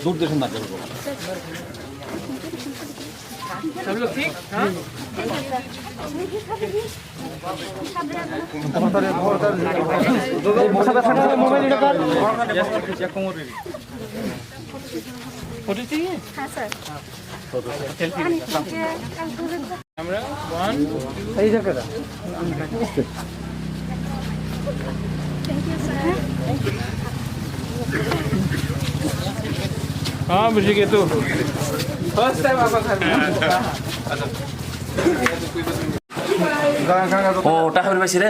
दूरदर्शन ना करो सब लोग ठीक हाँ फोटो चाहिए हाँ sir camera 1 2 thank you sir हाँ बुझी के तो फर्स्ट टाइम आपका घर में ओ टाका पाइছি रे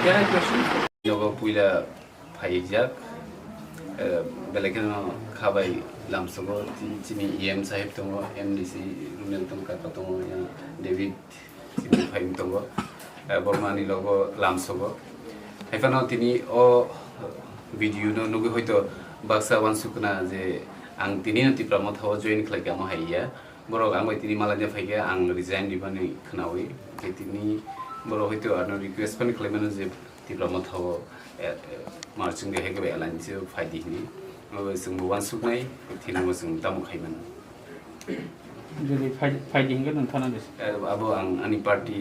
क्या है क्वेश्चन नगो पुइला फाइजाक बेलेगनो खाबाय लामसगो चिनि एम साहेब दङो एमडीसी रुनेल तंका दङो या डेभिड चिनि फाइम दङो बर्मानि लोगो लामसगो हाइफानो तिनि ओ भिडियो नो नुगो हयतो बाक्सा वानसुकना जे आं तिनि नति प्रमोथाव जइन खलायगा म हाइया बरो आं तिनि मालाने फाइगा आं रिजाइन दिबानि खोनावै तिनि बरो हयतो आनो रिक्वेस्ट पनि खलायमानो जे ति प्रमोथाव मार्चिं दे हेगबे अलाइन्स फाइदिनि जों वानसुकनाय थिनांगो जों दामुखायमोन जुदि फाइदिंगो नोंथानादे आबो आं आनि पार्टी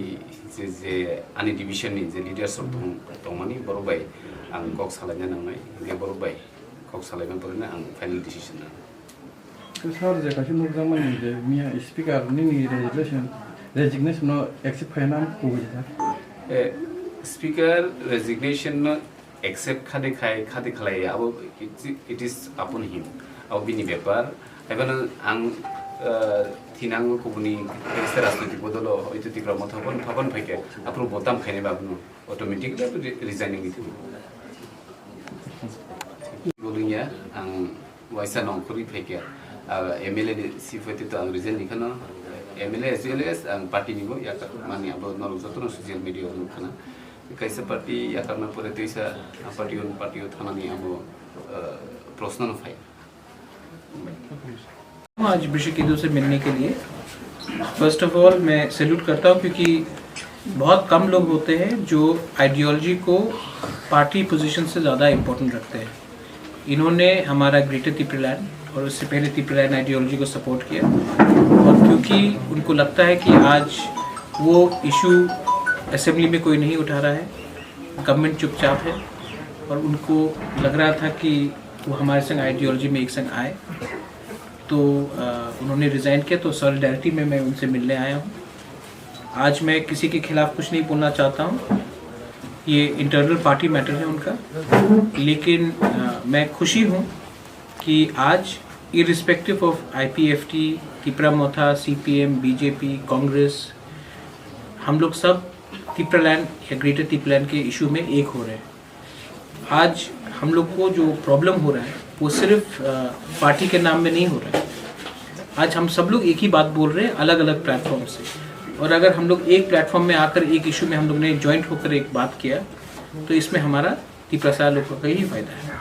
जे आनि डिभिजननि जे लिडार्स दंमानि बरोबाय आं कक सालायनो नांनाय जे बरोबाय कक सालायनो परनो आं फाइनल डिसिजन ना सर जे काशी मुगजामनि जे मिया स्पीकर नि रेजिग्नेशन एक्सेप्ट खायना को स्पीकर रेजिग्नेशन एक्सेप्ट खादे खालाय अब इट इज अपन हिम अब बिनि बेपार एबन आं थिनांगो कुबुनि राजनीतिक बदल हयतो तिग्रा मथापन फापन फैके आप्रो बोताम खायने बाबनु ऑटोमेटिकली रिजाइनिंग इतु बोलिया आं वाइसा नंखरि फैके एमएलए सिफते तो आं रिजाइन दिखानो एमएलए एज वेल एज आं पार्टी निबो या माने अब नरु जतन सोशल मीडिया खाना कैसे पार्टी या करना पड़े तो ऐसा पार्टी थाना नहीं अब प्रश्न न फाइल आज विश्वकिदू से मिलने के लिए फर्स्ट ऑफ ऑल मैं सैल्यूट करता हूँ क्योंकि बहुत कम लोग होते हैं जो आइडियोलॉजी को पार्टी पोजीशन से ज़्यादा इम्पोर्टेंट रखते हैं। इन्होंने हमारा ग्रेटर त्रिपुरालैंड और उससे पहले त्रिपुरालैंड आइडियोलॉजी को सपोर्ट किया और क्योंकि उनको लगता है कि आज वो इशू असेंबली में कोई नहीं उठा रहा है, गवर्नमेंट चुपचाप है और उनको लग रहा था कि वो हमारे संग आइडियोलॉजी में एक संग आए, तो उन्होंने रिज़ाइन किया। तो सॉलिडारिटी में मैं उनसे मिलने आया हूँ। आज मैं किसी के खिलाफ़ कुछ नहीं बोलना चाहता हूँ, ये इंटरनल पार्टी मैटर है उनका, लेकिन मैं खुशी हूँ कि आज irrespective of IPFT, Tripura Motha, CPM, BJP, Congress, हम लोग सब त्रिपुरालैंड या ग्रेटर त्रिपुरालैंड के इशू में एक हो रहे हैं। आज हम लोग को जो प्रॉब्लम हो रहा है वो सिर्फ पार्टी के नाम में नहीं हो रहा है। आज हम सब लोग एक ही बात बोल रहे हैं अलग अलग प्लेटफॉर्म से, और अगर हम लोग एक प्लेटफॉर्म में आकर एक इशू में हम लोग ने जॉइंट होकर एक बात किया तो इसमें हमारा त्रिपुरा लोगों का ही फायदा है।